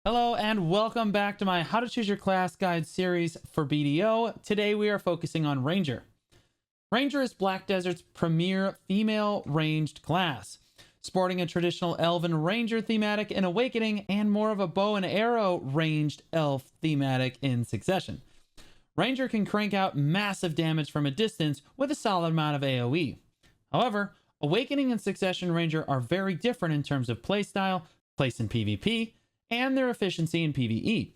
Hello and welcome back to my How to Choose Your Class Guide series for BDO. Today we are focusing on Ranger. Ranger is Black Desert's premier female ranged class, sporting a traditional elven ranger thematic in Awakening and more of a bow and arrow ranged elf thematic in Succession. Ranger can crank out massive damage from a distance with a solid amount of AoE. However, Awakening and Succession Ranger are very different in terms of playstyle, place in PvP, and their efficiency in PvE.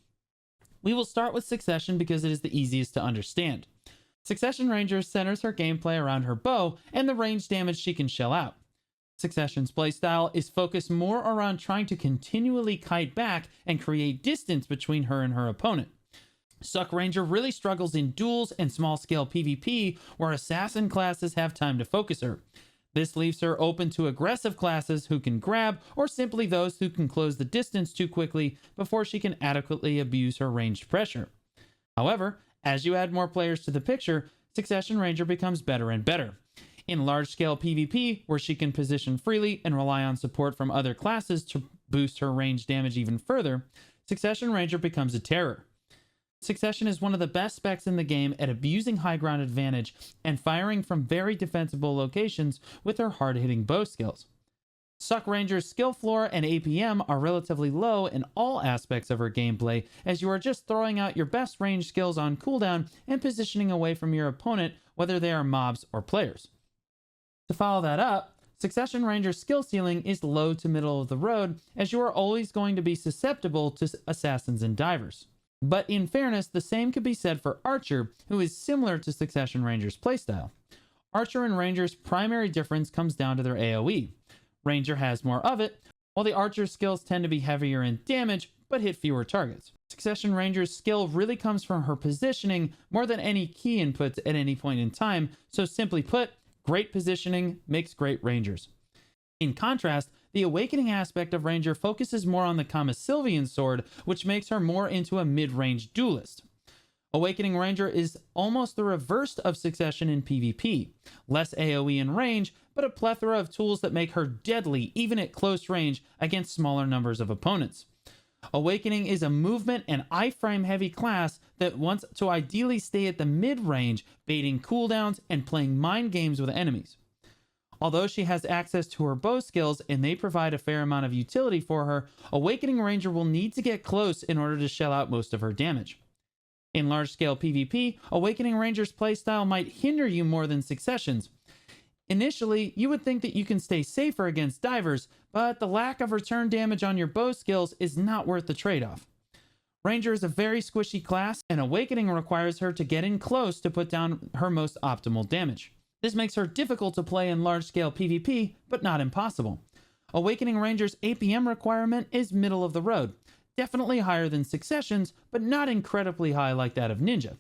We will start with Succession because it is the easiest to understand. Succession Ranger centers her gameplay around her bow and the range damage she can shell out. Succession's playstyle is focused more around trying to continually kite back and create distance between her and her opponent. Suck Ranger really struggles in duels and small-scale PvP where assassin classes have time to focus her. This leaves her open to aggressive classes who can grab, or simply those who can close the distance too quickly before she can adequately abuse her ranged pressure. However, as you add more players to the picture, Succession Ranger becomes better and better. In large-scale PvP, where she can position freely and rely on support from other classes to boost her range damage even further, Succession Ranger becomes a terror. Succession is one of the best specs in the game at abusing high ground advantage and firing from very defensible locations with her hard-hitting bow skills. Suck Ranger's skill floor and APM are relatively low in all aspects of her gameplay, as you are just throwing out your best range skills on cooldown and positioning away from your opponent, whether they are mobs or players. To follow that up, Succession Ranger's skill ceiling is low to middle of the road, as you are always going to be susceptible to assassins and divers. But in fairness, the same could be said for Archer, who is similar to Succession Ranger's playstyle. Archer and Ranger's primary difference comes down to their AoE. Ranger has more of it, while the Archer's skills tend to be heavier in damage, but hit fewer targets. Succession Ranger's skill really comes from her positioning more than any key inputs at any point in time, so simply put, great positioning makes great Rangers. In contrast, the Awakening aspect of Ranger focuses more on the Kamasilvian sword, which makes her more into a mid-range duelist. Awakening Ranger is almost the reverse of Succession in PvP. Less AoE in range, but a plethora of tools that make her deadly even at close range against smaller numbers of opponents. Awakening is a movement and iframe heavy class that wants to ideally stay at the mid-range, baiting cooldowns and playing mind games with enemies. Although she has access to her bow skills and they provide a fair amount of utility for her, Awakening Ranger will need to get close in order to shell out most of her damage. In large-scale PvP, Awakening Ranger's playstyle might hinder you more than Succession's. Initially, you would think that you can stay safer against divers, but the lack of return damage on your bow skills is not worth the trade-off. Ranger is a very squishy class, and Awakening requires her to get in close to put down her most optimal damage. This makes her difficult to play in large-scale PvP, but not impossible. Awakening Ranger's APM requirement is middle of the road, definitely higher than Succession's, but not incredibly high like that of Ninja.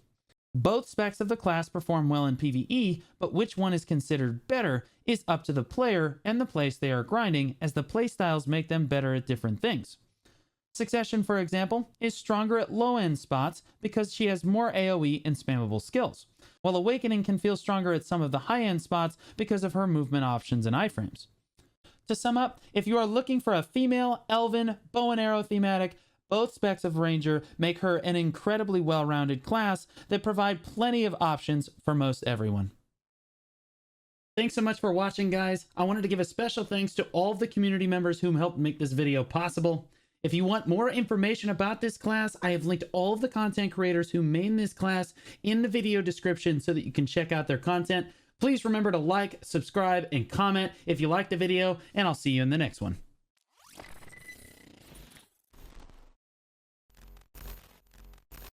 Both specs of the class perform well in PvE, but which one is considered better is up to the player and the place they are grinding, as the playstyles make them better at different things. Succession, for example, is stronger at low-end spots because she has more AoE and spammable skills, while Awakening can feel stronger at some of the high-end spots because of her movement options and iframes. To sum up, if you are looking for a female, elven, bow and arrow thematic, both specs of Ranger make her an incredibly well-rounded class that provide plenty of options for most everyone. Thanks so much for watching, guys. I wanted to give a special thanks to all of the community members who helped make this video possible. If you want more information about this class, I have linked all of the content creators who main this class in the video description so that you can check out their content. Please remember to like, subscribe, and comment if you liked the video, and I'll see you in the next one.